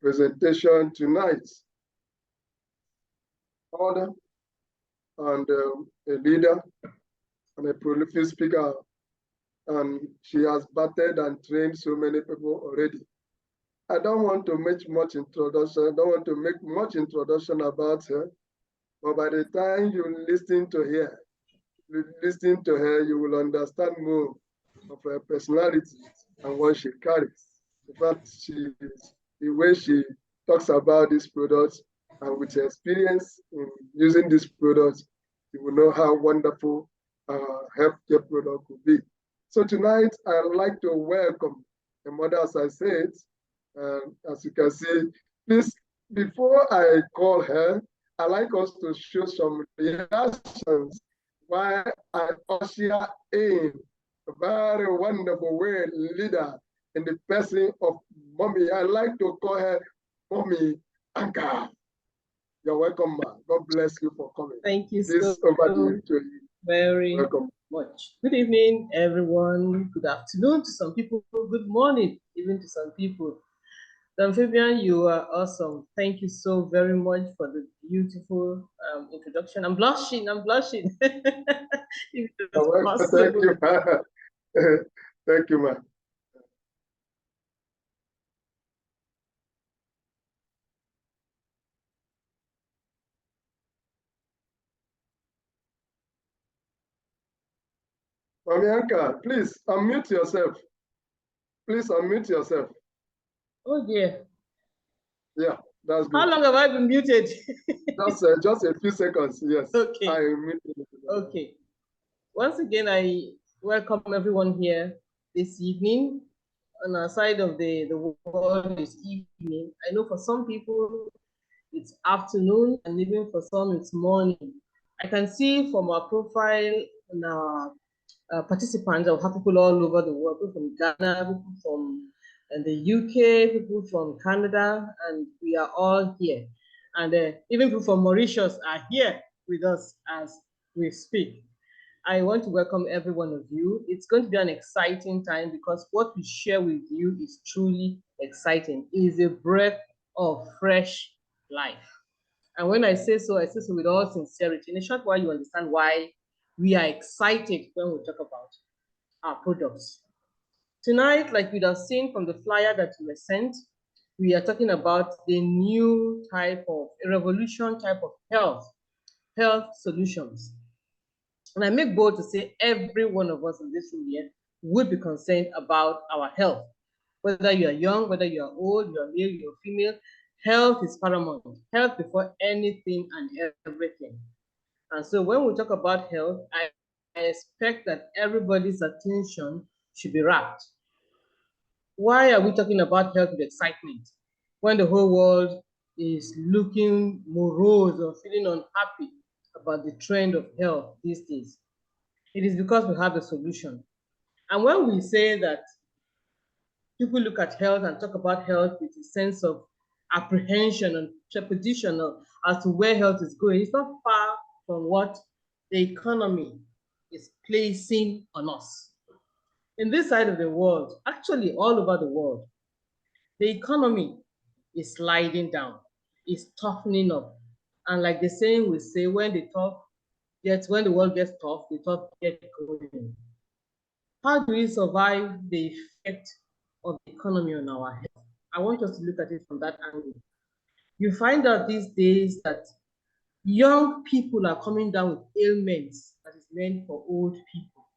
presentation tonight. Order and a leader and a prolific speaker, and she has battered and trained so many people already. I don't want to make much introduction. I don't want to make much introduction about her, but by the time you listen to her, you will understand more of her personality and what she carries. In fact, the way she talks about these products and with her experience in using these products, you will know how wonderful healthcare product could be. So tonight, I'd like to welcome the mother, as I said, as you can see. Please, before I call her, I'd like us to show some reactions while I usher in a very wonderful way leader in the person of Mommy. I like to call her Mommy Anka. You're welcome, ma. God bless you for coming. Thank you Please, so very much. Good evening, everyone. Good afternoon to some people. Good morning, even to some people. Don Fabian, you are awesome. Thank you so very much for the beautiful introduction. I'm blushing. If thank you, ma. Thank you, ma. Mami Anka, please unmute yourself. Please unmute yourself. Oh dear. Yeah, that's good. How long have I been muted? just a few seconds, yes. Okay. I muted. Okay. Once again, I welcome everyone here this evening. On our side of the world is evening. I know for some people it's afternoon, and even for some it's morning. I can see from our profile and our participants, I have people all over the world, people from Ghana, people from the UK, people from Canada, and we are all here. And even people from Mauritius are here with us as we speak. I want to welcome every one of you. It's going to be an exciting time because what we share with you is truly exciting. It is a breath of fresh life. And when I say so with all sincerity. In a short while, you understand why we are excited when we talk about our products. Tonight, like you'd have seen from the flyer that we were sent, we are talking about the new type of, a revolution type of health solutions. And I make bold to say every one of us in this room here would be concerned about our health. Whether you are young, whether you are old, you are male, you are female, health is paramount. Health before anything and everything. And so when we talk about health, I expect that everybody's attention should be rapt. Why are we talking about health with excitement when the whole world is looking morose or feeling unhappy about the trend of health these days? It is because we have a solution. And when we say that people look at health and talk about health with a sense of apprehension and trepidation as to where health is going, it's not far from what the economy is placing on us. In this side of the world, actually all over the world, the economy is sliding down, is toughening up. And like the saying we say, when the world gets tough, the tough get going. How do we survive the effect of the economy on our health? I want us to look at it from that angle. You find out these days that young people are coming down with ailments that is meant for old people.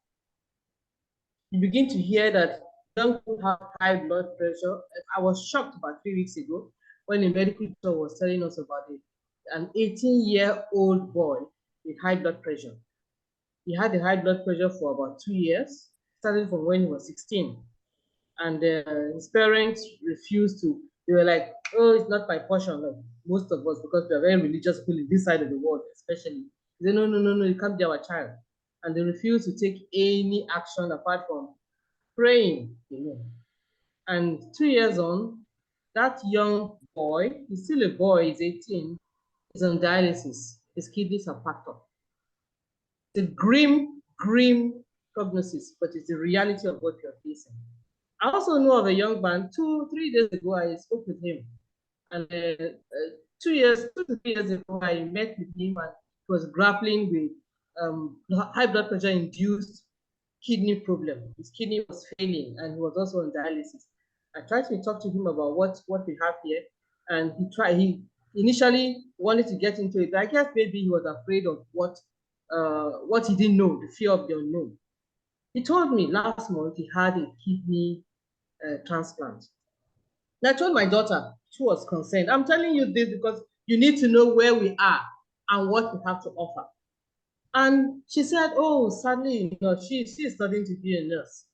You begin to hear that young people have high blood pressure. I was shocked about 3 weeks ago when a medical doctor was telling us about it. An 18-year-old boy with high blood pressure. He had a high blood pressure for about 2 years, starting from when he was 16. And his parents refused to. They were like, oh, it's not my portion, like most of us, because we are very religious people in this side of the world, especially. They said, no, you can't be our child. And they refused to take any action apart from praying, And 2 years on, that young boy, he's still a boy, he's 18, is on dialysis. His kidneys are packed up. It's a grim prognosis, but it's the reality of what you're facing. I also know of a young man, 3 days ago, I spoke with him. And 2 to 3 years ago, I met with him and he was grappling with high blood pressure induced kidney problem. His kidney was failing and he was also on dialysis. I tried to talk to him about what we have here, and he initially wanted to get into it. I guess maybe he was afraid of what he didn't know, the fear of the unknown. He told me last month he had a kidney transplant. And I told my daughter, she was concerned. I'm telling you this because you need to know where we are and what we have to offer. And she said, oh, sadly, she is studying to be a nurse.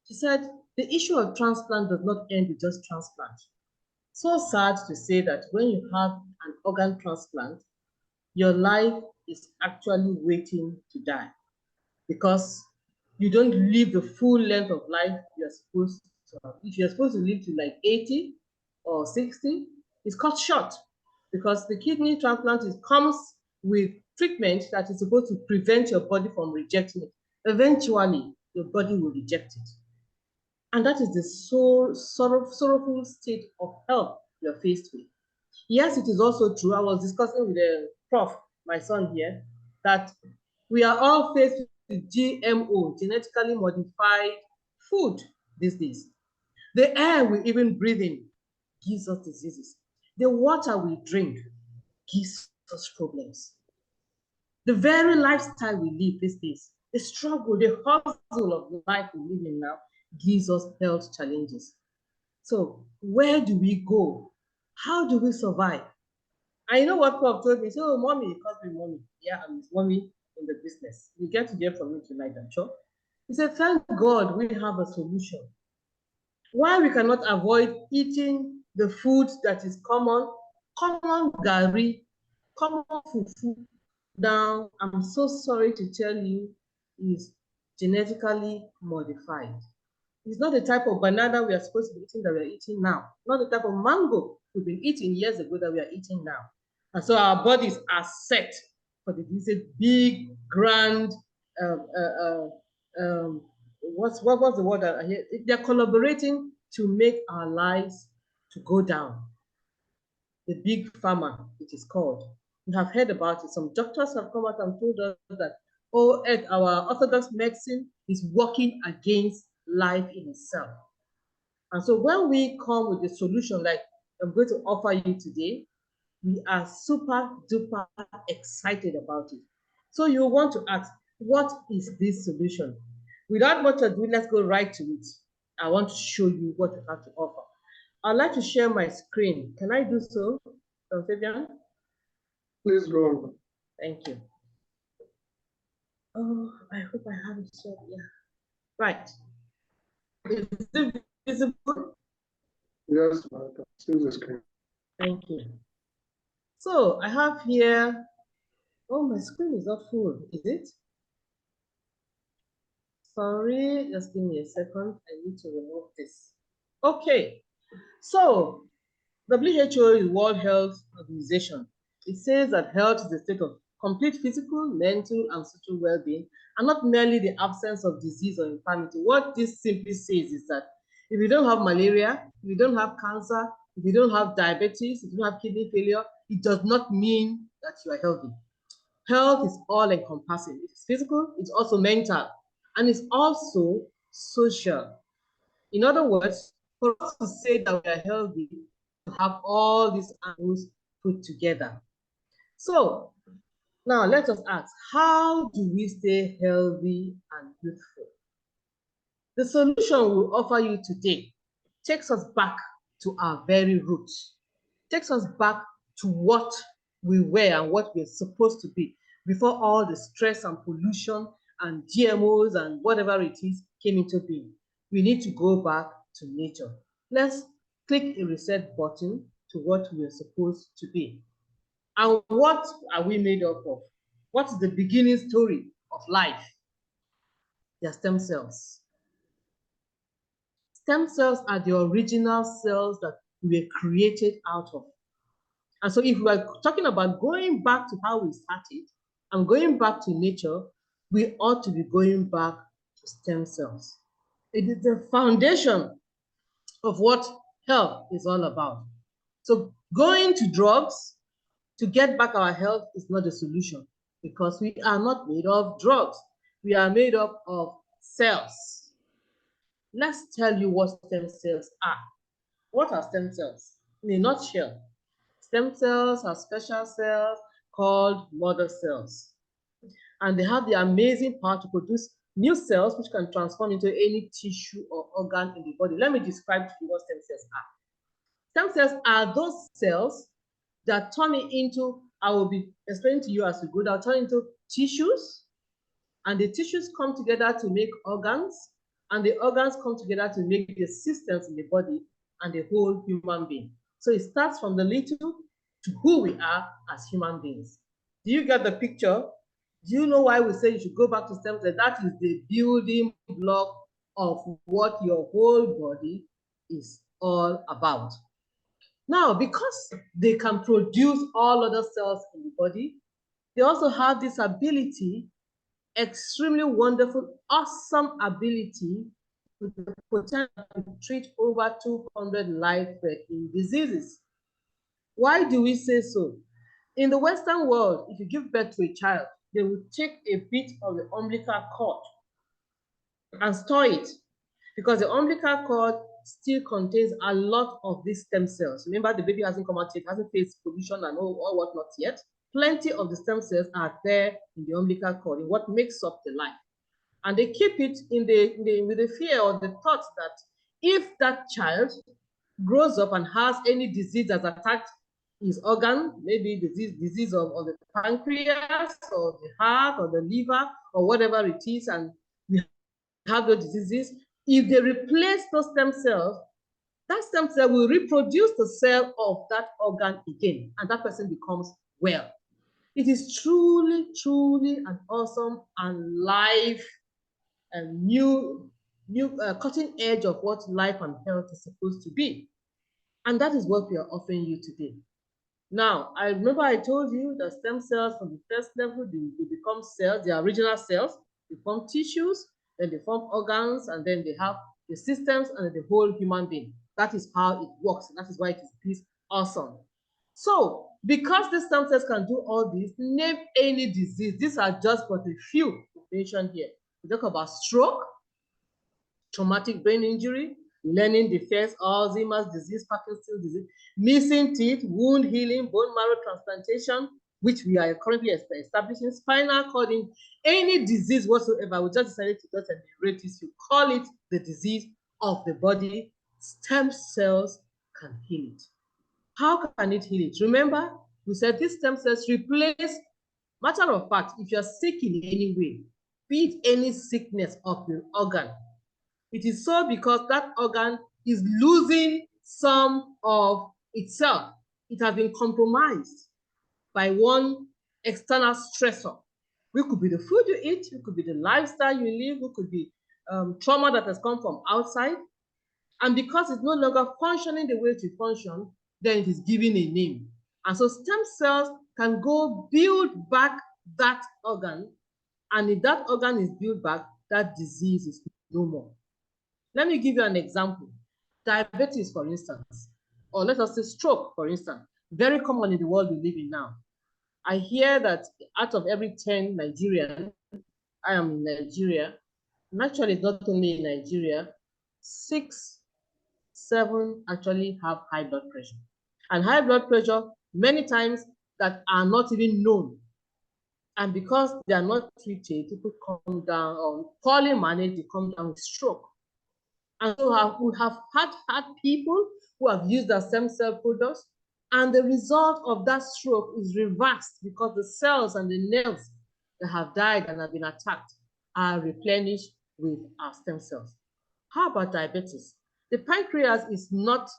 She said, the issue of transplant does not end with just transplant. So sad to say that when you have an organ transplant, your life is actually waiting to die because you don't live the full length of life you're supposed to have. If you're supposed to live to like 80 or 60, it's cut short because the kidney transplant comes with treatment that is supposed to prevent your body from rejecting it. Eventually, your body will reject it. And that is the sorrowful state of health you're faced with. Yes, it is also true. I was discussing with a prof, my son here, that we are all faced with GMO, genetically modified food these days. The air we even breathe in gives us diseases. The water we drink gives us problems. The very lifestyle we live these days, the struggle, the hustle of life we live in now gives us health challenges. So where do we go? How do we survive? I know what Prof told me. So, mommy, he calls me mommy. Yeah, I'm his mommy in the business. You get to hear from me tonight, I'm sure. He said, thank God we have a solution. Why we cannot avoid eating the food that is common gari, common fufu. Now, I'm so sorry to tell you, is genetically modified. It's not the type of banana we are supposed to be eating that we are eating now. Not the type of mango we've been eating years ago that we are eating now. And so our bodies are set for this big, grand, what's the word that I hear? They're collaborating to make our lives to go down. The big pharma, it is called. We have heard about it. Some doctors have come out and told us that, oh, Ed, our orthodox medicine is working against life in itself. And so when we come with a solution like I'm going to offer you today, we are super duper excited about it. So you want to ask, what is this solution? Without much ado, let's go right to it. I want to show you what we have to offer. I'd like to share my screen. Can I do so, Fabian? Please go on. Thank you. Oh, I hope I have it shared. Yeah. Right. Is it visible? Yes, I can see the screen. Thank you. So I have here, oh, my screen is not full, is it? Sorry, just give me a second. I need to remove this. Okay, so WHO is World Health Organization. It says that health is a state of complete physical, mental, and social well-being, and not merely the absence of disease or infirmity. What this simply says is that if you don't have malaria, if you don't have cancer, if you don't have diabetes, if you don't have kidney failure, it does not mean that you are healthy. Health is all encompassing. It's physical, it's also mental, and it's also social. In other words, for us to say that we are healthy, we have all these angles put together. So now let us ask, how do we stay healthy and youthful? The solution we'll offer you today takes us back to our very roots, takes us back to what we were and what we're supposed to be before all the stress and pollution and GMOs and whatever it is came into being. We need to go back to nature. Let's click a reset button to what we're supposed to be. And what are we made up of? What's the beginning story of life? They're stem cells. Stem cells are the original cells that we were created out of. And so if we are talking about going back to how we started and going back to nature, we ought to be going back to stem cells. It is the foundation of what health is all about. So going to drugs to get back our health is not the solution, because we are not made of drugs. We are made up of cells. Let's tell you what stem cells are. What are stem cells? In a nutshell, stem cells are special cells called mother cells. And they have the amazing power to produce new cells which can transform into any tissue or organ in the body. Let me describe to you what stem cells are. Stem cells are those cells that turn it into, I will be explaining to you as we go, they'll turn into tissues, and the tissues come together to make organs, and the organs come together to make the systems in the body and the whole human being. So it starts from the little to who we are as human beings. Do you get the picture? Do you know why we say you should go back to stem cells? That is the building block of what your whole body is all about. Now, because they can produce all other cells in the body, they also have this ability, extremely wonderful, awesome ability, with the potential to treat over 200 life-threatening diseases. Why do we say so? In the Western world, if you give birth to a child, they will take a bit of the umbilical cord and store it, because the umbilical cord still contains a lot of these stem cells. Remember, the baby hasn't come out yet, hasn't faced pollution and all whatnot yet. Plenty of the stem cells are there in the umbilical cord, in what makes up the life. And they keep it with the fear or the thought that if that child grows up and has any disease that's attacked his organ, maybe disease of the pancreas or the heart or the liver or whatever it is, and we have those diseases, if they replace those stem cells, that stem cell will reproduce the cell of that organ again, and that person becomes well. It is truly, truly an awesome and life and new cutting edge of what life and health is supposed to be. And that is what we are offering you today. Now, I remember I told you that stem cells from the first level, they become cells, they are original cells, they form tissues, then they form organs, and then they have the systems and the whole human being. That is how it works. That is why it is this awesome. So, because the stem cells can do all this, name any disease. These are just but a few mentioned here. We talk about stroke, traumatic brain injury, learning defects, Alzheimer's disease, Parkinson's disease, missing teeth, wound healing, bone marrow transplantation, which we are currently establishing, spinal cord, any disease whatsoever. We just decided to just enumerate this. You call it the disease of the body. Stem cells can heal it. How can it heal it? Remember, we said these stem cells replace, matter of fact, if you're sick in any way, be it any sickness of your organ, it is so because that organ is losing some of itself. It has been compromised by one external stressor. It could be the food you eat, it could be the lifestyle you live, it could be trauma that has come from outside. And because it's no longer functioning the way it should function, then it is given a name. And so stem cells can go build back that organ. And if that organ is built back, that disease is no more. Let me give you an example. Diabetes, for instance, or let us say stroke, for instance, very common in the world we live in now. I hear that out of every 10 Nigerians, I am in Nigeria, and actually it's not only in Nigeria, 6, 7 actually have high blood pressure. And high blood pressure, many times that are not even known. And because they are not treated, people come down, or poorly managed, they come down with stroke. And so we have had people who have used the stem cell products, and the result of that stroke is reversed because the cells and the nerves that have died and have been attacked are replenished with our stem cells. How about diabetes? The pancreas is not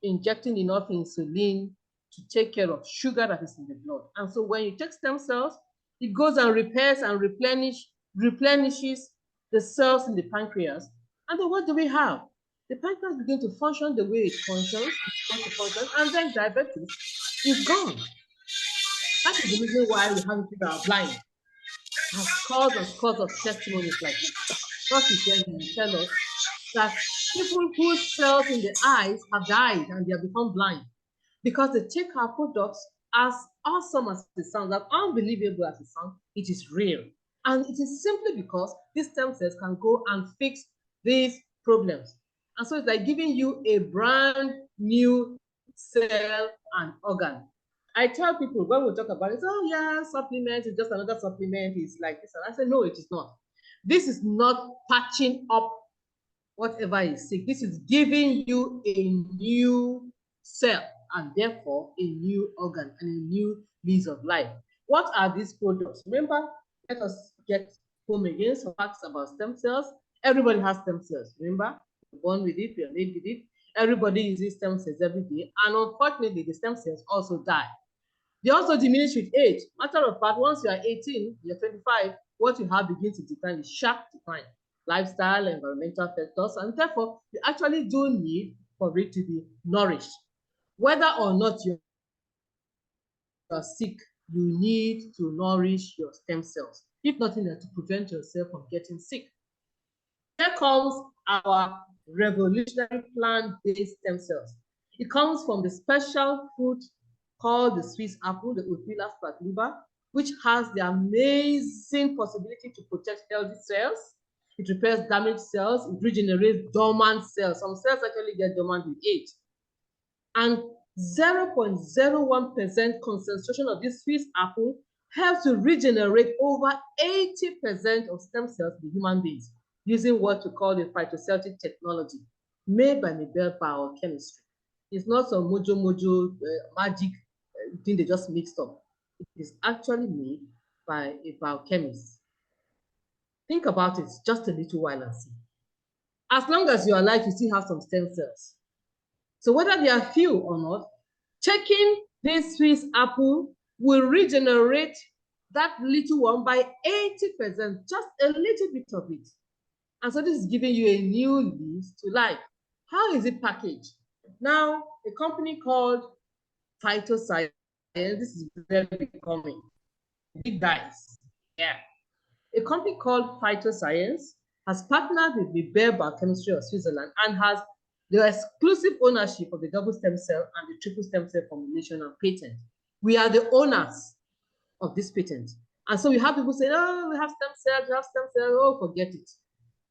injecting enough insulin to take care of sugar that is in the blood. And so when you take stem cells, it goes and repairs and replenishes the cells in the pancreas. And then what do we have? The pancreas begins to function the way it functions, and then diabetes is gone. That is the reason why we have people that are blind. Has scores and scores of testimonies like this. What is there you tell us that people whose cells in the eyes have died and they have become blind because they take our products. As awesome as it sounds, as unbelievable as it sounds, it is real. And it is simply because these stem cells can go and fix these problems. And so it's like giving you a brand new cell and organ. I tell people when we talk about it, oh yeah, supplement is just another supplement, it's like this. And I say, no, it is not. This is not patching up whatever is sick. This is giving you a new cell and therefore a new organ and a new lease of life. What are these products? Remember, let us get home again. Some facts about stem cells. Everybody has stem cells. Remember, you're born with it, you're made with it. Everybody uses stem cells every day. And unfortunately, the stem cells also die. They also diminish with age. Matter of fact, once you are 18, you're 25, what you have begins to decline, is sharp decline. Lifestyle, environmental factors, and therefore, you actually do need for it to be nourished. Whether or not you are sick, you need to nourish your stem cells, if nothing else, to prevent yourself from getting sick. Here comes our revolutionary plant-based stem cells. It comes from the special fruit called the Swiss apple, the Ophilas platluba, which has the amazing possibility to protect healthy cells. It repairs damaged cells. It regenerates dormant cells. Some cells actually get dormant with age. And 0.01% concentration of this Swiss apple helps to regenerate over 80% of stem cells in human beings using what we call the phytoscience technology made by Nobel biochemistry. It's not some mojo magic thing they just mixed up. It is actually made by a biochemist. Think about it just a little while and see. As long as you're alive, you still have some stem cells. So whether they are few or not, taking this Swiss apple will regenerate that little one by 80%, just a little bit of it. And so this is giving you a new lease to life. How is it packaged? Now, a company called Phytoscience, this is very becoming big guys. Yeah. A company called Phytoscience has partnered with the Bayer Biochemistry of Switzerland and has the exclusive ownership of the double stem cell and the triple stem cell formulation and patent. We are the owners of this patent. And so we have people say, oh, we have stem cells, we have stem cells, oh, forget it.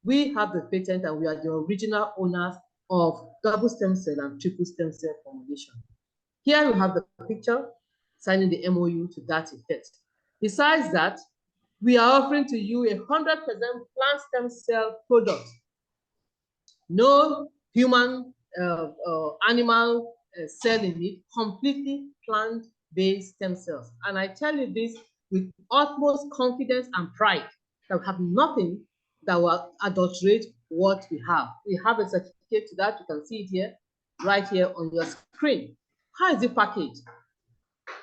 We have the patent and we are the original owners of double stem cell and triple stem cell formulation. Here we have the picture signing the MOU to that effect. Besides that, we are offering to you 100% plant stem cell product. No human, animal cell in it, completely plant-based stem cells. And I tell you this with utmost confidence and pride, that we have nothing that will adulterate what we have. We have a certificate to that. You can see it here, right here on your screen. How is it packaged?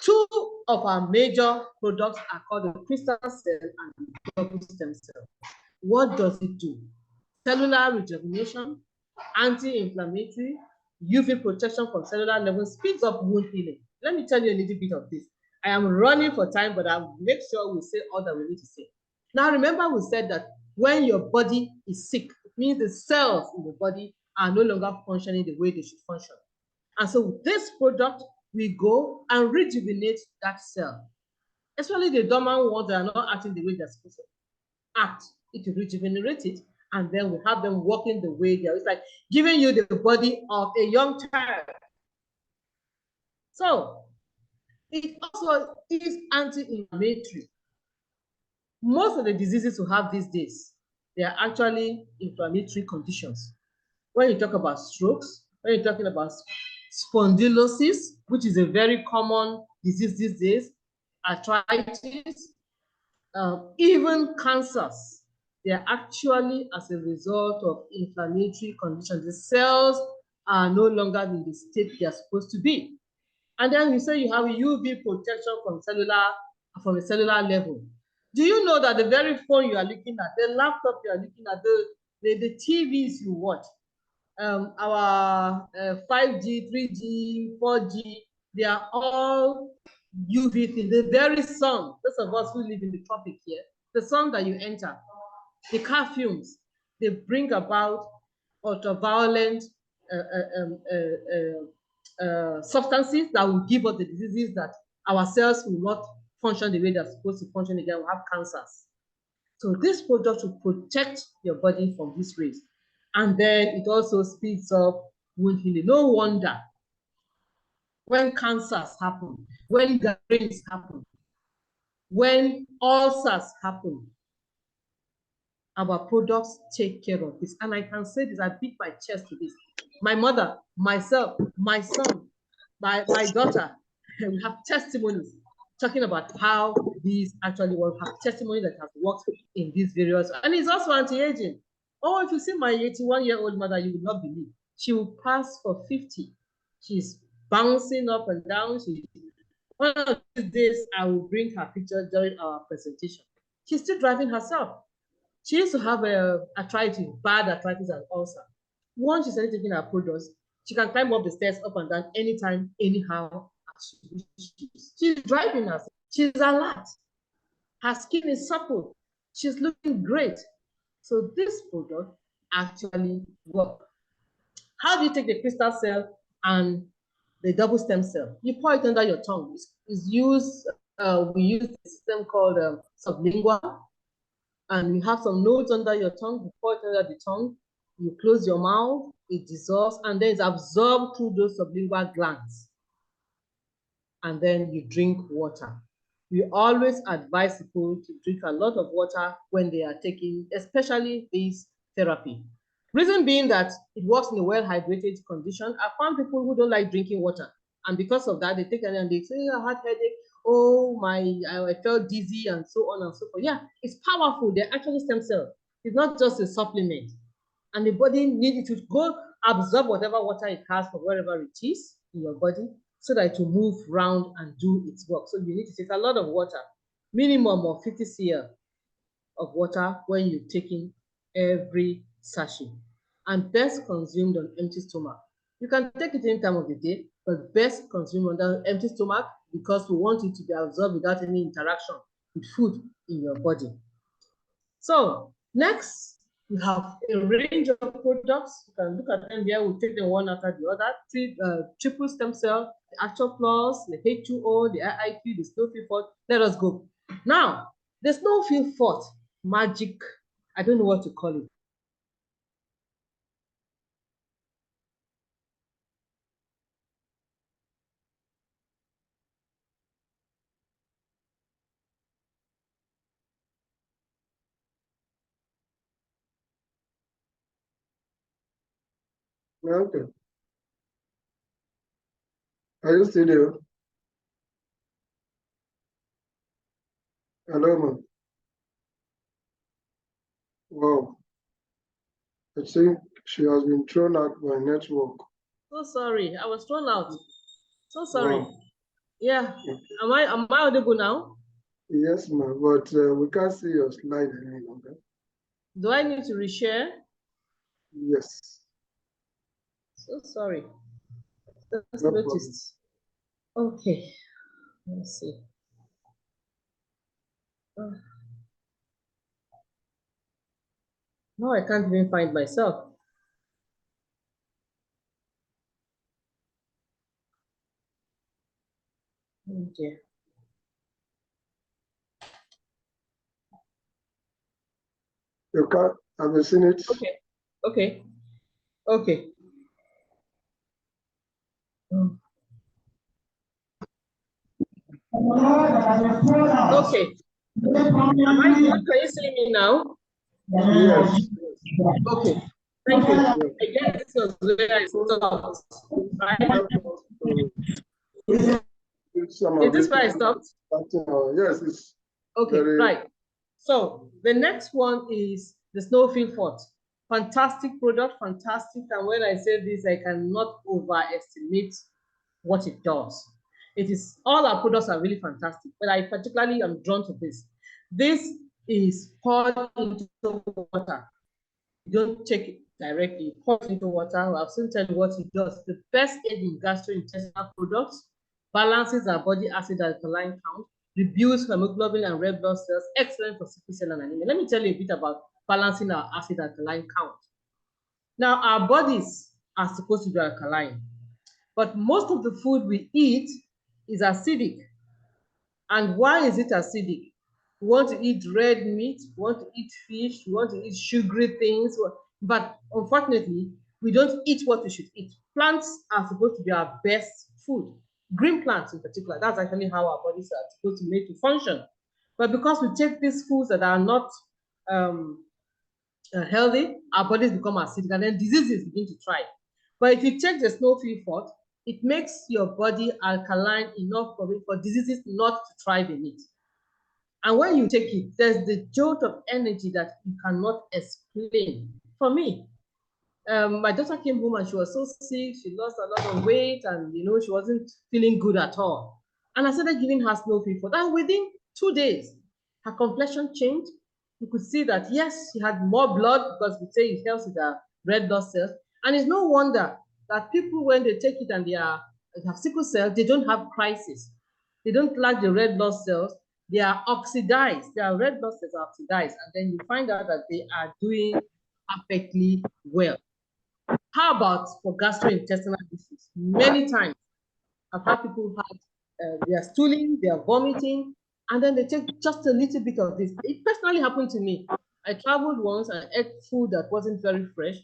Two of our major products are called the crystal cell and the double stem cell. What does it do? Cellular rejuvenation, anti-inflammatory, UV protection from cellular level, speeds up wound healing. Let me tell you a little bit of this. I am running for time, but I'll make sure we say all that we need to say. Now, remember we said that when your body is sick, it means the cells in the body are no longer functioning the way they should function. And so with this product, we go and rejuvenate that cell, especially the dormant ones that are not acting the way they're supposed to act. It will regenerate it, and then we have them working the way they are. It's like giving you the body of a young child. So it also is anti-inflammatory. Most of the diseases we have these days, they are actually inflammatory conditions. When you talk about strokes, when you're talking about spondylosis, which is a very common disease these days, arthritis, even cancers, they are actually as a result of inflammatory conditions. The cells are no longer in the state they are supposed to be. And then you say you have UV protection from a cellular level. Do you know that the very phone you are looking at, the laptop you are looking at, the TVs you watch, our 5G, 3G, 4G, they are all UV things. The very sun, those of us who live in the tropic here, the sun that you enter, the car fumes, they bring about ultraviolet substances that will give us the diseases that our cells will not function the way they're supposed to function again. We'll have cancers. So this product will protect your body from this rays. And then it also speeds up wound healing. No wonder when cancers happen, when gangrene happen, when ulcers happen, our products take care of this. And I can say this, I beat my chest to this. My mother, myself, my son, my daughter, we have testimonies talking about how these actually work, have testimony that have worked in these various, and it's also anti-aging. Oh, if you see my 81-year-old mother, you will not believe. She will pass for 50. She's bouncing up and down. One of these days, I will bring her picture during our presentation. She's still driving herself. She used to have arthritis, bad arthritis and ulcer. Once she started taking her products, she can climb up the stairs up and down anytime, anyhow. She's driving herself. She's alert. Her skin is supple. She's looking great. So this product actually works. How do you take the crystal cell and the double stem cell? You pour it under your tongue. We use a system called sublingual. And you have some nodes under your tongue, you pour it under the tongue, you close your mouth, it dissolves, and then it's absorbed through those sublingual glands. And then you drink water. We always advise people to drink a lot of water when they are taking, especially this therapy. Reason being that it works in a well-hydrated condition. I found people who don't like drinking water. And because of that, they take it and they say, I had headache, oh, I felt dizzy, and so on and so forth. Yeah, it's powerful. They're actually stem cells. It's not just a supplement. And the body needs it to go absorb whatever water it has from wherever it is in your body so that it will move around and do its work. So you need to take a lot of water, minimum of 50 cl of water when you're taking every sachet, and best consumed on empty stomach. You can take it any time of the day, but best consumed on an empty stomach because we want it to be absorbed without any interaction with food in your body. So next, we have a range of products. You can look at them here. We'll take them one after the other. Triple stem cell, the Actual Plus, the H2O, the IIQ, the Snowfield Fort. Let us go. Now, the Snowfield Fort, magic, I don't know what to call it. Okay. Are you still there? Hello, ma'am. Wow. I think she has been thrown out by network. So sorry, I was thrown out. So sorry. Wow. Yeah. Am I audible now? Yes, ma'am, but we can't see your slide any longer. Do I need to reshare? Yes. So sorry. Just No noticed. Okay. Let's see. No, I can't even find myself. Okay. You can't, have you seen it? Okay. Okay. Okay. Okay. Can you see me now? Yes. Okay. Thank you. I guess this was where I stopped. Right? Is this where I stopped? Yes, it's okay, right. So the next one is the Snowfield Fort. Fantastic product, fantastic. And when I say this, I cannot overestimate what it does. It is, all our products are really fantastic, but I particularly am drawn to this. This is poured into water. You don't take it directly, pour it into water. I'll soon tell you what it does. The best aid in gastrointestinal products, balances our body acid alkaline count, reduce hemoglobin and red blood cells, excellent for sickle cell and anemia. Let me tell you a bit about balancing our acid alkaline count. Now, our bodies are supposed to be alkaline, but most of the food we eat is acidic. And why is it acidic? We want to eat red meat, we want to eat fish, we want to eat sugary things, but unfortunately, we don't eat what we should eat. Plants are supposed to be our best food. Green plants in particular, that's actually how our bodies are supposed to make to function. But because we take these foods that are not healthy, our bodies become acidic and then diseases begin to thrive. But if you take the snowfield forth, it makes your body alkaline enough for diseases not to thrive in it. And when you take it, there's the jolt of energy that you cannot explain. For me, my daughter came home and she was so sick, she lost a lot of weight and she wasn't feeling good at all. And I started giving her snowfield forth. And within 2 days, her complexion changed. You could see that, yes, she had more blood because we say it helps with her red blood cells. And it's no wonder that people, when they take it and they have sickle cell, they don't have crisis. They don't lack the red blood cells. They are oxidized. Their red blood cells are oxidized. And then you find out that they are doing perfectly well. How about for gastrointestinal issues? Many times I've had people have they are stooling, they are vomiting, and then they take just a little bit of this. It personally happened to me. I traveled once and ate food that wasn't very fresh,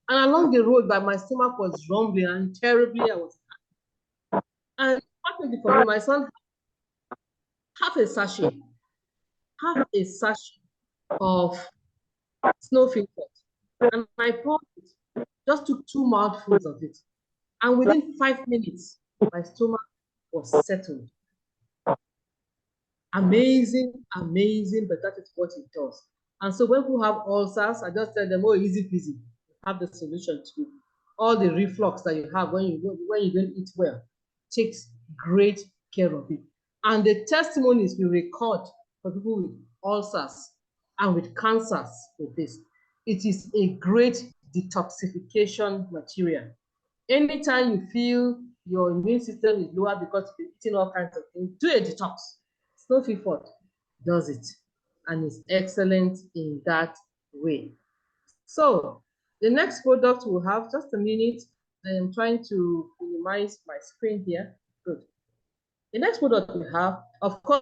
and along the road, my stomach was rumbling and terribly. I was, and fortunately for me, my son half a sachet of snowfield pot, and I poured it, just took 2 mouthfuls of it, and within 5 minutes, my stomach was settled. Amazing, amazing, but that is what it does. And so when people have ulcers, I just tell them, oh, easy peasy. You have the solution to all the reflux that you have when you don't eat well. Takes great care of it. And the testimonies we record for people with ulcers and with cancers with this, it is a great detoxification material. Anytime you feel your immune system is lower because you're eating all kinds of things, do a detox. Snowfield forth does it and is excellent in that way. So the next product we'll have, just a minute. I am trying to minimize my screen here. Good. The next product we have, of course,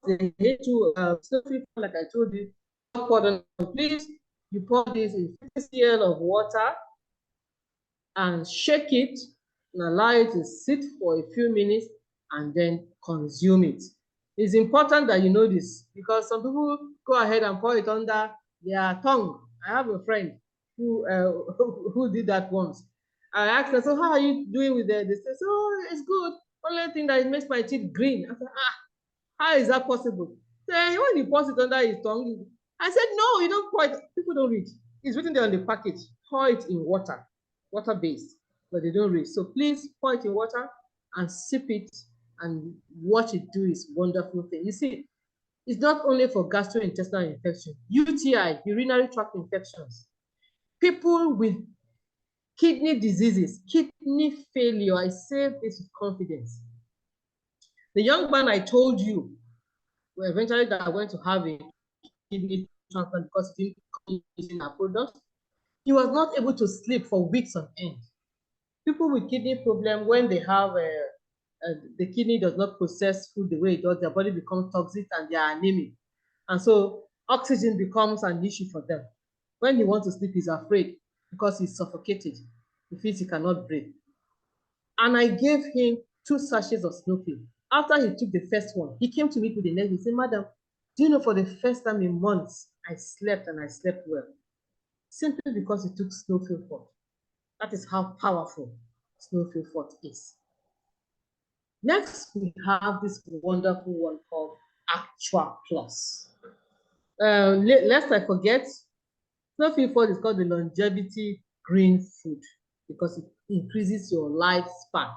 the H2 snowfield, like I told you, please, you pour this in 50 cl of water and shake it and allow it to sit for a few minutes and then consume it. It's important that you know this because some people go ahead and pour it under their tongue. I have a friend who did that once. I asked her, so how are you doing with that? They said, oh, it's good. Only thing that it makes my teeth green. I said, how is that possible? Say, when you pour it under his tongue, I said, no, you don't pour it. People don't read. It's written there on the package. Pour it in water, water-based, but they don't read. So please pour it in water and sip it and watch it do its wonderful thing. You see, it's not only for gastrointestinal infection, UTI, urinary tract infections, people with kidney diseases, kidney failure. I say this with confidence. The young man I told you, well, eventually that went to have a kidney transplant because he didn't come using our products, he was not able to sleep for weeks on end. People with kidney problem, when they have the kidney does not process food the way it does, their body becomes toxic and they are anemic. And so oxygen becomes an issue for them. When he wants to sleep, he's afraid because he's suffocated. He feels he cannot breathe. And I gave him 2 sachets of snowfield. After he took the first one, he came to me with the next. He said, madam, do you know for the first time in months, I slept and I slept well. Simply because he took snowfield forth. That is how powerful snowfield forth is. Next, we have this wonderful one called Actua Plus. Lest I forget, snowfield forth is called the longevity green food because it increases your lifespan.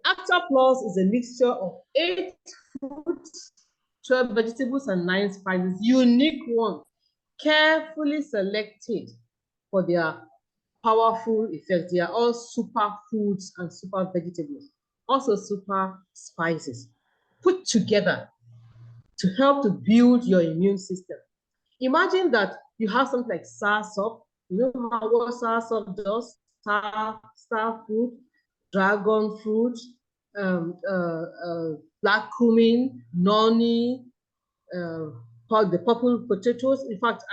Actua Plus is a mixture of 8 fruits, 12 vegetables, and 9 spices, unique ones, carefully selected for their powerful effects. They are all super foods and super vegetables, also super spices, put together to help to build your immune system. Imagine that you have something like soursop, You know how what soursop does? Star fruit, dragon fruit, black cumin, noni, uh, the purple potatoes. In fact,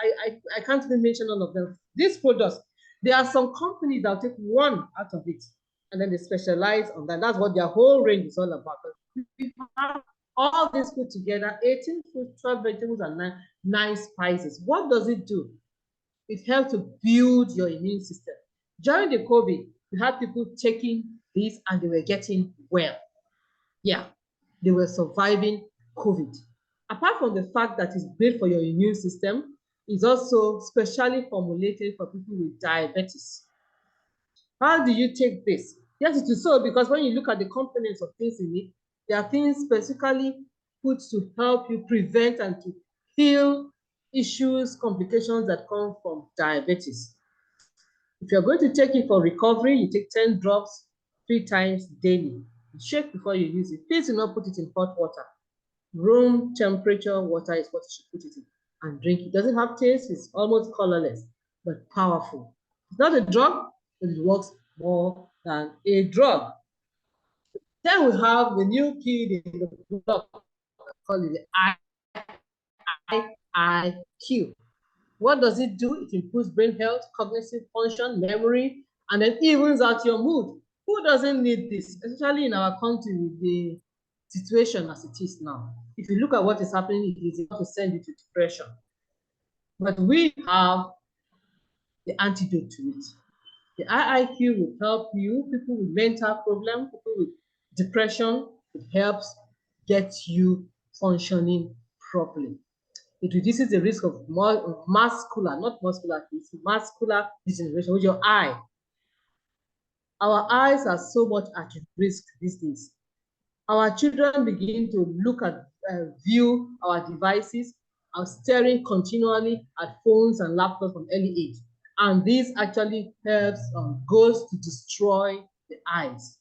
I can't even mention all of them. These products, there are some companies that will take one out of it and then they specialize on that. That's what their whole range is all about. But we have all this put together, 18 fruit, 12 vegetables, and nine spices. What does it do? It helps to build your immune system. During the COVID, we had people taking this and they were getting well. Yeah, they were surviving COVID. Apart from the fact that it's great for your immune system, it's also specially formulated for people with diabetes. How do you take this? Yes, it is so, because when you look at the components of things in it, there are things specifically put to help you prevent and to heal issues, complications that come from diabetes. If you're going to take it for recovery, you take 10 drops 3 times daily. Shake before you use it. Please do not put it in hot water. Room temperature water is what you should put it in and drink it. It doesn't have taste, it's almost colorless, but powerful. It's not a drug, but it works more than a drug. Then we have the new kid in the block, called it the IIQ. What does it do? It improves brain health, cognitive function, memory, and then evens out your mood. Who doesn't need this, especially in our country with the situation as it is now? If you look at what is happening, it is able to send you to depression. But we have the antidote to it. The IIQ will help you, people with mental problems, people with depression. It helps get you functioning properly. It reduces the risk of muscular, not muscular, it's muscular degeneration with your eye. Our eyes are so much at risk these days. Our children begin to look at, view our devices, are staring continually at phones and laptops from early age. And this actually helps, goes to destroy the eyes.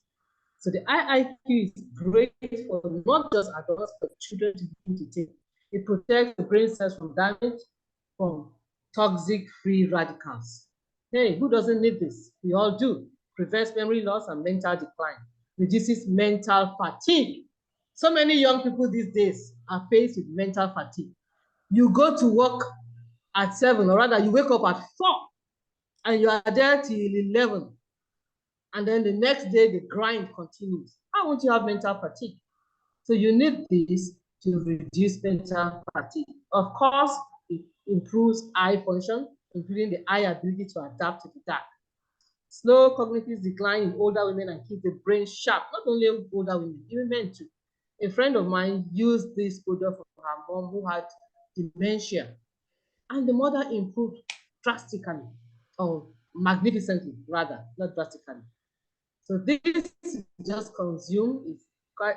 So the IIQ is great for not just adults, but children to begin to take. It protects the brain cells from damage, from toxic free radicals. Hey, who doesn't need this? We all do. Prevents memory loss and mental decline. Reduces mental fatigue. So many young people these days are faced with mental fatigue. You go to work at 7, or rather you wake up at 4, and you are there till 11. And then the next day, the grind continues. How won't you have mental fatigue? So you need this to reduce mental fatigue. Of course, it improves eye function, including the eye ability to adapt to the dark. Slow cognitive decline in older women and keep the brain sharp. Not only older women, even men too. A friend of mine used this product for her mom who had dementia, and the mother improved drastically, or magnificently, rather, not drastically. So this just consume. It's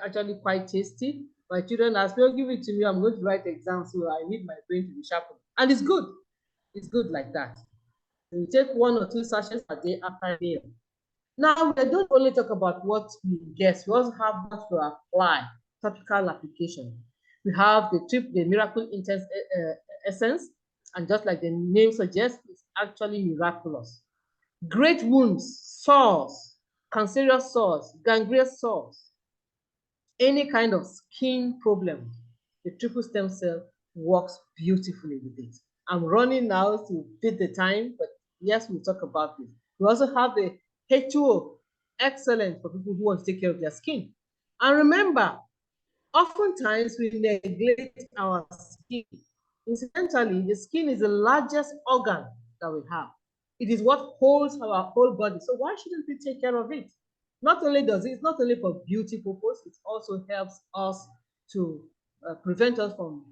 actually quite tasty. My children ask me, oh, give it to me. I'm going to write exams, so I need my brain to be sharpened. And it's good. It's good like that. So you take 1 or 2 sachets a day after a meal. Now, we don't only talk about what we guess. We also have what to apply, topical application. We have the Miracle Intense Essence. And just like the name suggests, it's actually miraculous. Great wounds, sores, cancerous sores, gangrenous sores, any kind of skin problem, the triple stem cell works beautifully with it. I'm running now to beat the time, but yes, we'll talk about this. We also have the H2O, excellent for people who want to take care of their skin. And remember, oftentimes we neglect our skin. Incidentally, the skin is the largest organ that we have. It is what holds our whole body. So why shouldn't we take care of it? Not only does it, it's not only for beauty purpose, it also helps us to prevent us from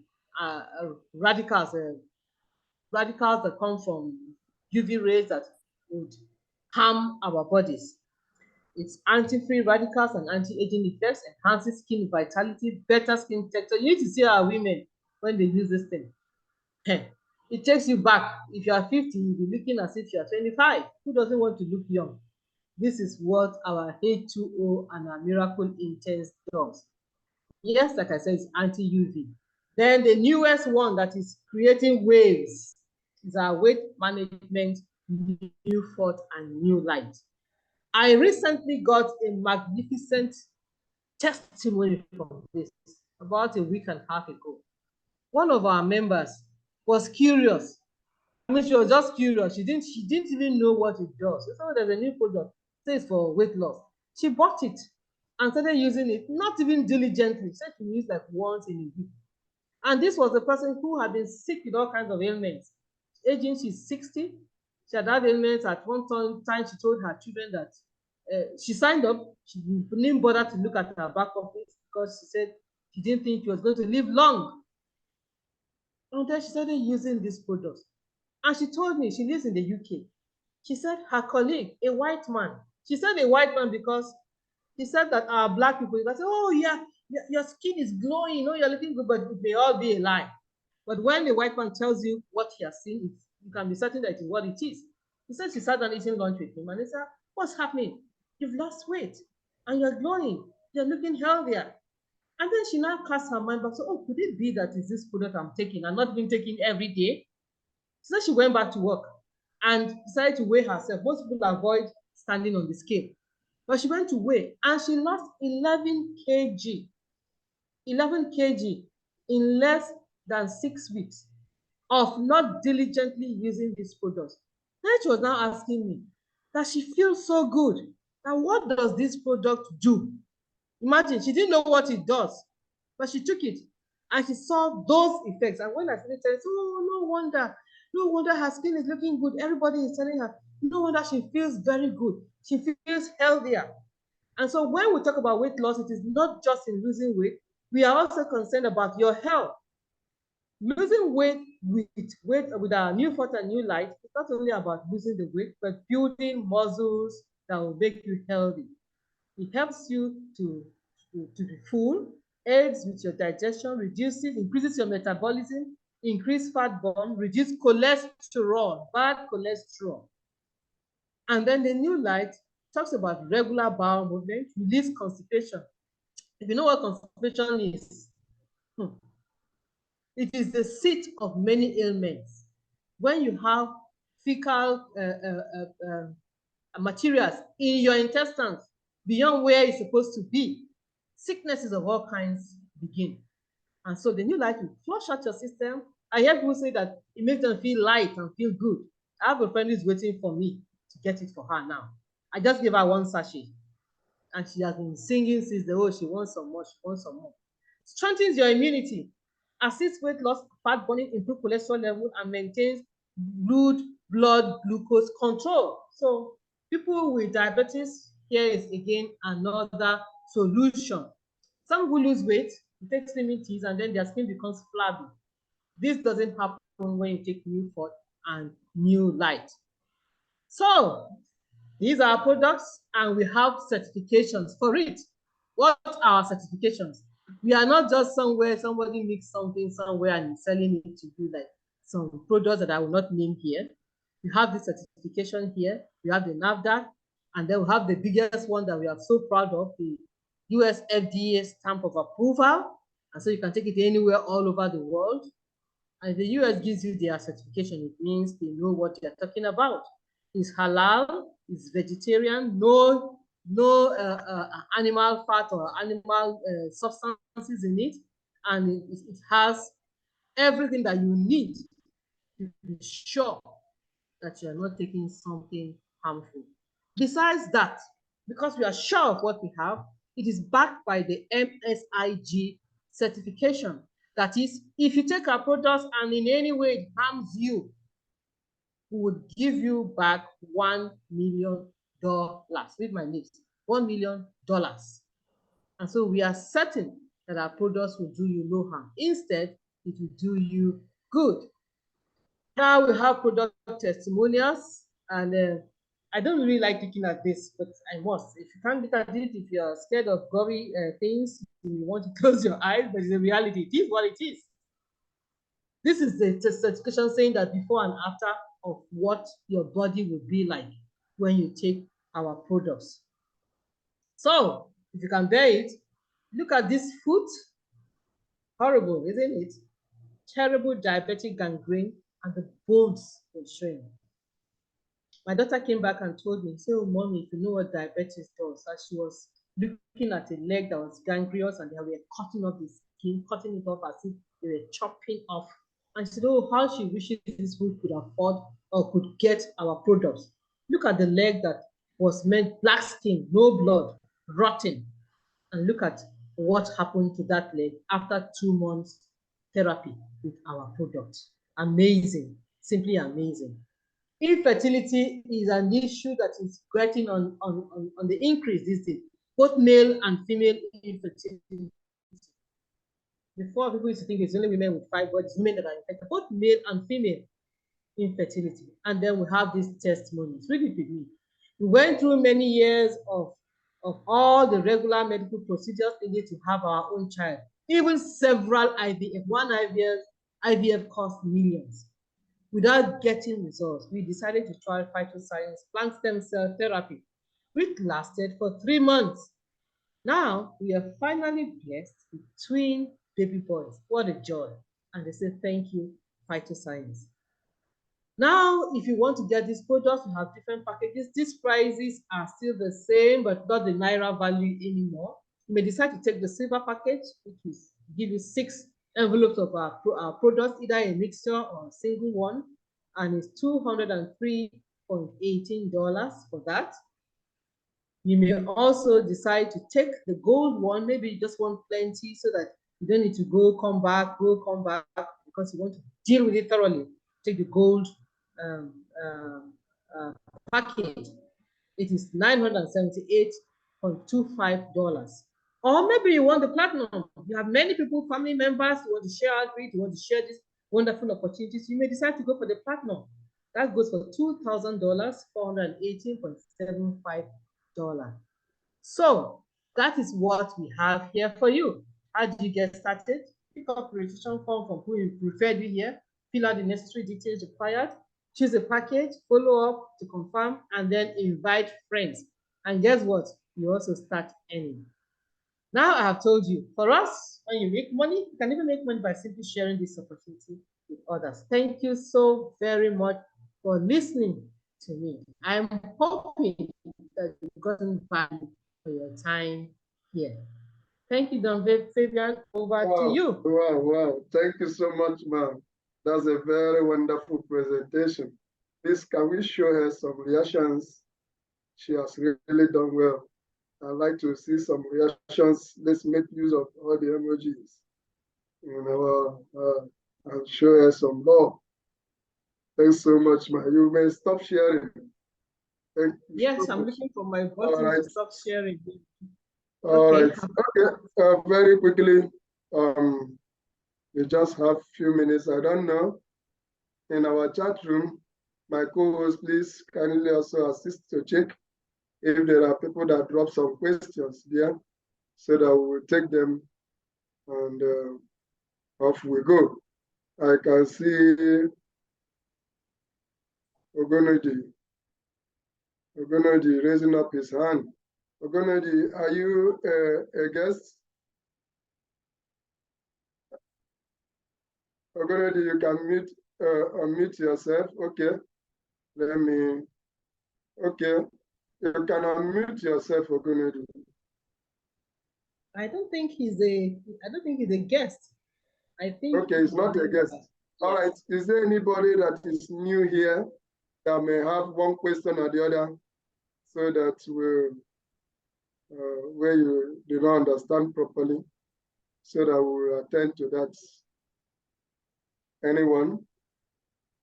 radicals that come from UV rays that would harm our bodies. It's anti-free radicals and anti-aging effects, enhances skin vitality, better skin texture. You need to see our women when they use this thing. It takes you back. If you are 50, you'll be looking as if you are 25. Who doesn't want to look young? This is what our H2O and our Miracle Intense does. Yes, like I said, it's anti-UV. Then the newest one that is creating waves is our weight management new thought and new light. I recently got a magnificent testimony from this about a week and a half ago. One of our members was curious. I mean, she was just curious. She didn't even know what it does. So there's a new product, says for weight loss. She bought it and started using it, not even diligently. She said she used like once in a week. And this was a person who had been sick with all kinds of ailments. Aging, she's 60. She had ailments. At one time, she told her children that she signed up. She didn't bother to look at her back office because she said she didn't think she was going to live long. And then she started using these products. And she told me she lives in the UK. She said her colleague, a white man, she said a white man because he said that our black people, they say, oh yeah, your skin is glowing, you know, you're looking good, but it may all be a lie. But when the white man tells you what he has seen, you can be certain that it is what it is. He said she sat down eating lunch with him and he said, what's happening? You've lost weight and you're glowing, you're looking healthier. And then she now cast her mind back, so, oh, could it be that is this product I'm taking? I'm not been taking every day. So she went back to work and decided to weigh herself. Most people avoid standing on the scale. But she went to weigh and she lost 11 kg. 11 kg in less than 6 weeks of not diligently using these products. Then she was now asking me that she feels so good. Now, what does this product do? Imagine, she didn't know what it does, but she took it and she saw those effects. And when I started telling her, oh, no wonder her skin is looking good. Everybody is telling her, no wonder she feels very good. She feels healthier. And so when we talk about weight loss, it is not just in losing weight. We are also concerned about your health. Losing weight with our new thought and new light is not only about losing the weight, but building muscles that will make you healthy. It helps you to be full, aids with your digestion, increases your metabolism, increase fat burn, reduce cholesterol, bad cholesterol. And then the new light talks about regular bowel movement, release constipation. If you know what constipation is, it is the seat of many ailments. When you have fecal materials in your intestines beyond where it's supposed to be, sicknesses of all kinds begin. And so the new light will flush out your system. I hear people say that it makes them feel light and feel good. I have a friend who's waiting for me to get it for her now. I just gave her one sachet and she has been singing since she wants some more, she wants some more. Strengthens your immunity, assists weight loss, fat burning, improve cholesterol level, and maintains blood glucose control. So people with diabetes, here is again another solution. Some who lose weight, take slimming teas, and then their skin becomes flabby. This doesn't happen when you take new thought and new light. So these are products and we have certifications for it. What are certifications? We are not just somewhere somebody makes something somewhere and selling it to you like some products that I will not name here. We have the certification here. We have the NAFDAC, and then we have the biggest one that we are so proud of, the US FDA stamp of approval. And so you can take it anywhere all over the world. And the US gives you their certification. It means they know what they're talking about. It's halal, it's vegetarian, no animal fat or animal substances in it, and it has everything that you need to be sure that you are not taking something harmful. Besides that, because we are sure of what we have, it is backed by the MSIG certification. That is, if you take our products and in any way it harms you, we would give you back $1 million. Read my lips, $1 million. And so we are certain that our products will do you no harm. Instead, it will do you good. Now we have product testimonials, and I don't really like looking at this, but I must. If you can't look at it, if you're scared of gory things, you want to close your eyes, but it's a reality. It is what it is. This is the certification saying that before and after of what your body will be like when you take our products. So, if you can bear it, look at this foot. Horrible, isn't it? Terrible diabetic gangrene, and the bones were showing. My daughter came back and told me, say, oh, mommy, if you know what diabetes does, as she was looking at a leg that was gangrenous and they were cutting off the skin, cutting it off as if they were chopping off. And she said, oh, how she wishes this food could afford or could get our products. Look at the leg that was meant black skin, no blood, rotting. And look at what happened to that leg after 2 months therapy with our product. Amazing, simply amazing. Infertility is an issue that is getting on the increase these days, both male and female infertility. Before, people used to think it's only women with fibroids, women that are infected, both male and female infertility. And then we have these testimonies. Read it with me. We went through many years of all the regular medical procedures needed to have our own child, even several IVF. One IVF cost millions. Without getting results, we decided to try Phytoscience plant stem cell therapy, which lasted for 3 months. Now, we are finally blessed with twin baby boys. What a joy. And they say, thank you, Phytoscience. Now, if you want to get these products, we have different packages. These prices are still the same, but not the Naira value anymore. You may decide to take the silver package, which is give you 6 envelopes of our products, either a mixture or a single one, and it's $203.18 for that. You may also decide to take the gold one. Maybe you just want plenty so that you don't need to come back, because you want to deal with it thoroughly. Take the gold package. It is $978.25. Or maybe you want the platinum. You have many people, family members, who want to share out with, who want to share these wonderful opportunities. You may decide to go for the platinum. That goes for $2,000, $418.75. So that is what we have here for you. How do you get started? Pick up the registration form from who referred you here, fill out the necessary details required, choose a package, follow up to confirm, and then invite friends. And guess what? You also start earning. Now I have told you, for us, when you make money, you can even make money by simply sharing this opportunity with others. Thank you so very much for listening to me. I'm hoping that you've gotten value for your time here. Thank you, Don Fabian. Over to you. Wow. Thank you so much, ma'am. That's a very wonderful presentation. Please, can we show her some reactions? She has really done well. I'd like to see some reactions. Let's make use of all the emojis. And show her some love. Thanks so much, ma'am. You may stop sharing. Yes, I'm looking for my button to stop sharing. All right. Okay. Very quickly, we just have a few minutes. I don't know. In our chat room, my co-host, please kindly also assist to check if there are people that drop some questions there, so that we will take them and off we go. I can see Ogonoji raising up his hand. Ogonoji, are you a guest? Ogonoji, you can unmute yourself. Okay. Okay. You can unmute yourself, Ogonoji. I don't think he's a guest. I think. Okay, he's not a guest. All right. Is there anybody that is new here that may have one question or the other, so that where you do not understand properly, so that we will attend to that? Anyone?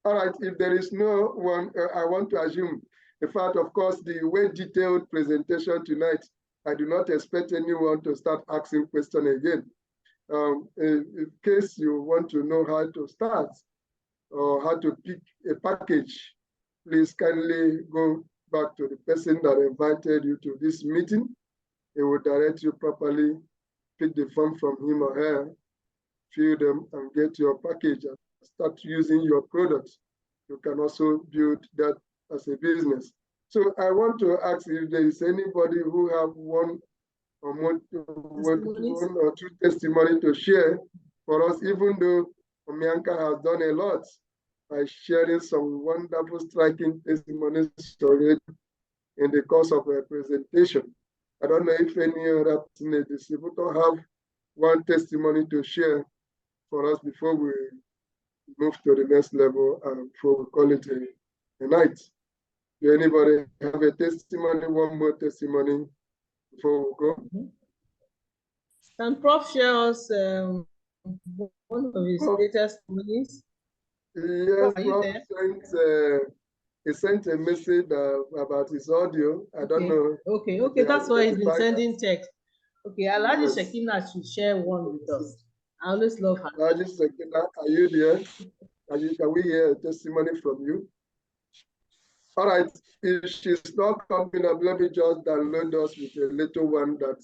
All right. If there is no one, I want to assume. In fact, of course, the well-detailed presentation tonight, I do not expect anyone to start asking questions again. In case you want to know how to start or how to pick a package, please kindly go back to the person that invited you to this meeting. He will direct you properly, pick the form from him or her, fill them and get your package and start using your products. You can also build that as a business. So I want to ask if there is anybody who have one or two testimony to share for us, even though Anka has done a lot by sharing some wonderful, striking testimonies already in the course of her presentation. I don't know if any other distributor have one testimony to share for us before we move to the next level and before we call it a night. Do anybody have a testimony, one more testimony before we go? Can Prof share us one of his latest testimonies? Yes, Prof he sent a message about his audio. I don't know. Okay, that's why he's been sending text. Okay, Alhaji Yes. Shekina should share one with us. I always love her. Alhaji Shekina, are you there? Can we hear a testimony from you? All right, if she's not coming up, let me just download us with a little one that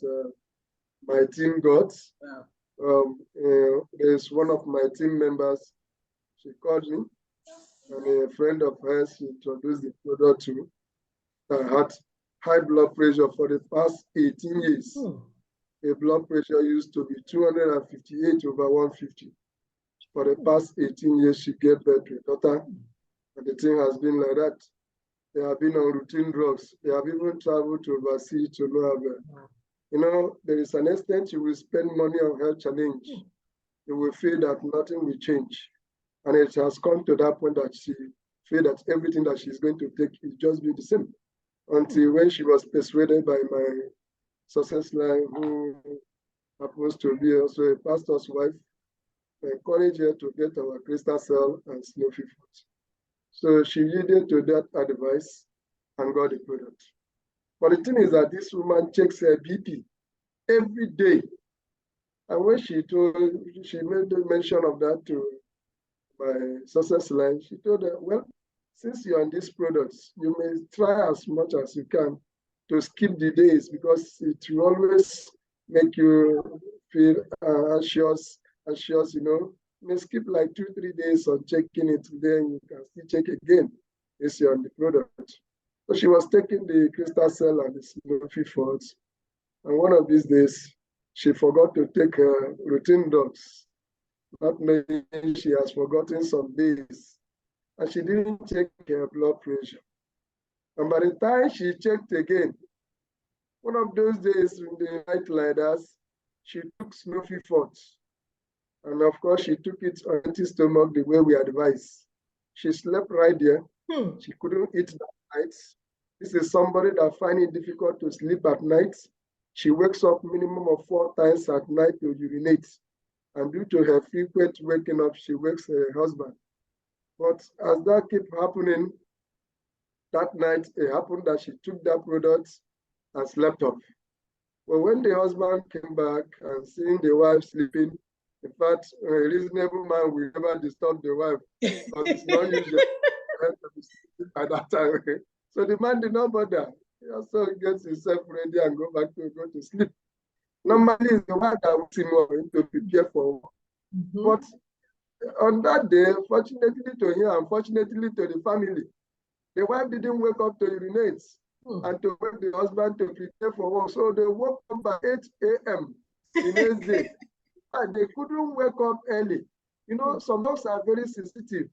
my team got. There's one of my team members, she called me, and a friend of hers, she introduced the product to, that had high blood pressure for the past 18 years. The blood pressure used to be 258/150. For the past 18 years, she gave birth to a daughter, and the thing has been like that. They have been on routine drugs. They have even traveled to overseas to know about. You know, there is an extent you will spend money on health challenge. You will feel that nothing will change. And it has come to that point that she feel that everything that she's going to take is just be the same. Until when she was persuaded by my success line, who happens to be also a pastor's wife, I encouraged her to get our crystal cell and Snowy food. So she yielded to that advice and got the product. But the thing is that this woman checks her BP every day. And when she made the mention of that to my success line, she told her, well, since you're on these products, you may try as much as you can to skip the days because it will always make you feel anxious, you know. You may skip like 2-3 days on checking it, then you can still check again if you're on the product. So she was taking the crystal cell and the Snowy foods. And one of these days, she forgot to take her routine drugs. Not maybe she has forgotten some days. And she didn't check her blood pressure. And by the time she checked again, one of those days in the night like that, she took Snowy foods. And of course, she took it on empty stomach the way we advised. She slept right there. She couldn't eat that night. This is somebody that finds it difficult to sleep at night. She wakes up minimum of 4 times at night to urinate. And due to her frequent waking up, she wakes her husband. But as that kept happening, that night it happened that she took that product and slept off. Well, when the husband came back and seeing the wife sleeping, in fact, a reasonable man will never disturb the wife because it's not usual to be sleeping at that time. So the man did not bother. He also gets himself ready and go to sleep. Normally, it's the wife that wakes him up to prepare for work. But on that day, fortunately to him, unfortunately to the family, the wife didn't wake up to urinate and to wake the husband to prepare for work. So they woke up by 8 a.m. the next day. And they couldn't wake up early. You know, some dogs are very sensitive.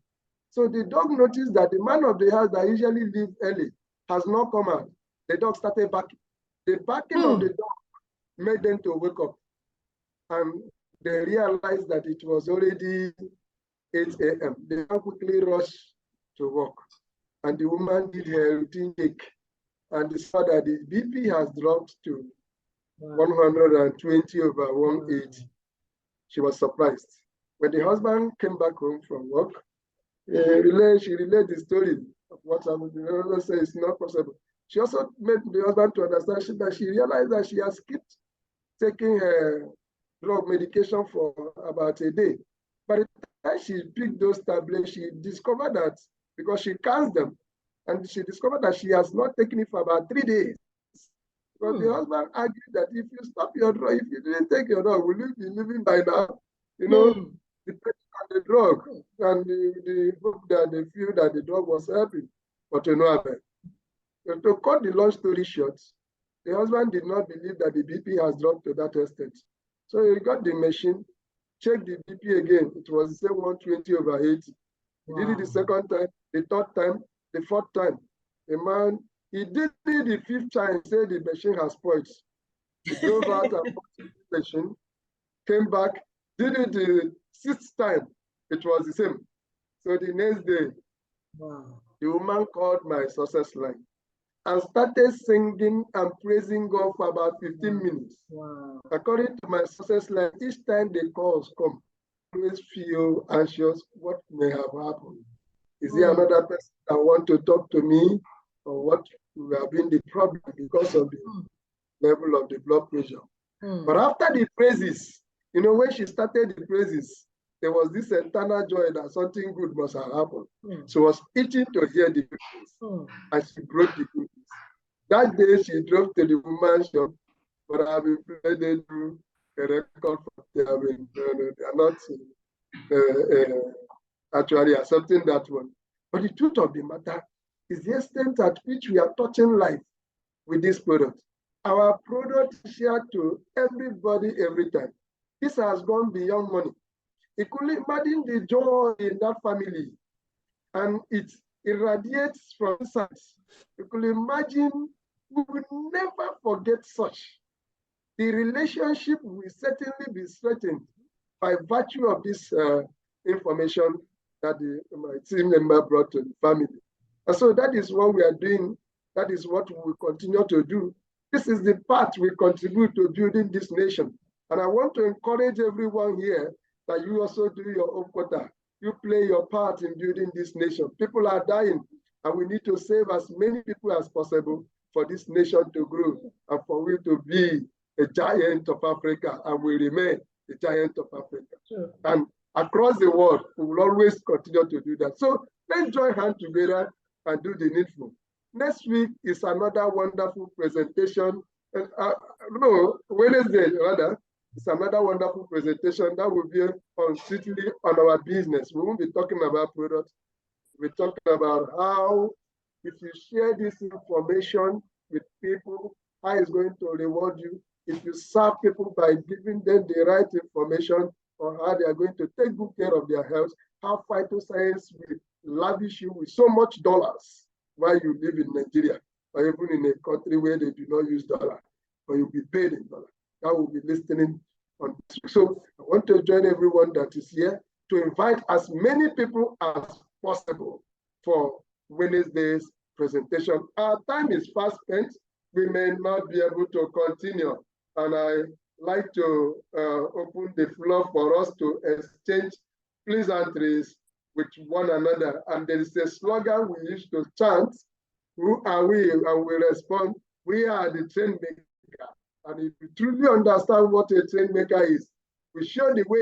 So the dog noticed that the man of the house that usually leaves early has not come out. The dog started barking. The barking of the dog made them to wake up. And they realized that it was already 8 a.m. They quickly rushed to work. And the woman did her routine check and saw that the BP has dropped to 120/180. She was surprised. When the husband came back home from work, she relayed the story of what happened. The husband said it's not possible. She also made the husband to understand that she realized that she has skipped taking her drug medication for about a day. By the time she picked those tablets, she discovered that because she counts them, and she discovered that she has not taken it for about 3 days. But the husband argued that if you stop your drug, if you didn't take your drug, will you be living by now? You know, depending on the drug and the hope that they feel that the drug was helping, but to no avail. To cut the long story short, the husband did not believe that the BP has dropped to that extent. So he got the machine, checked the BP again. It was the same 120/80. He did it the second time, the third time, the fourth time. The man, he did it the fifth time, said the machine has spoiled. He drove out and bought the machine, came back, did it the sixth time. It was the same. So the next day, the woman called my success line and started singing and praising God for about 15 minutes. According to my success line, each time the calls come, I always feel anxious. What may have happened? Is there another person that want to talk to me, or what will have been the problem because of the level of the blood pressure? But after the praises, you know, when she started the praises, there was this internal joy that something good must have happened. She was itching to hear the good news, and she broke the good news. That day, she drove to the woman's shop, but I've been playing through a record for them. I mean, they are not actually accepting that one. But the truth of the matter is the extent at which we are touching life with this product. Our product is shared to everybody every time. This has gone beyond money. You could imagine the joy in that family, and it irradiates from inside. You could imagine, we will never forget such. The relationship will certainly be strengthened by virtue of this information that my team member brought to the family. And so that is what we are doing. That is what we will continue to do. This is the part we contribute to building this nation. And I want to encourage everyone here that you also do your own quota. You play your part in building this nation. People are dying, and we need to save as many people as possible for this nation to grow and for it to be a giant of Africa, and will remain a giant of Africa. Sure. And across the world, we will always continue to do that. So let's join hands together and do the needful. Next week is another wonderful presentation. And no, Wednesday, rather, it's another wonderful presentation that will be strictly on our business. We won't be talking about products. We're talking about how, if you share this information with people, how it's going to reward you. If you serve people by giving them the right information on how they are going to take good care of their health, how Phytoscience will lavish you with so much dollars while you live in Nigeria, or even in a country where they do not use dollar, or you'll be paid in dollar. That will be listening on this. So I want to join everyone that is here to invite as many people as possible for Wednesday's presentation. Our time is fast spent. We may not be able to continue. And I like to open the floor for us to exchange pleasantries with one another. And there is a slogan we used to chant, "Who are we?" And we respond, "We are the train maker." And if you truly understand what a train maker is, we show the way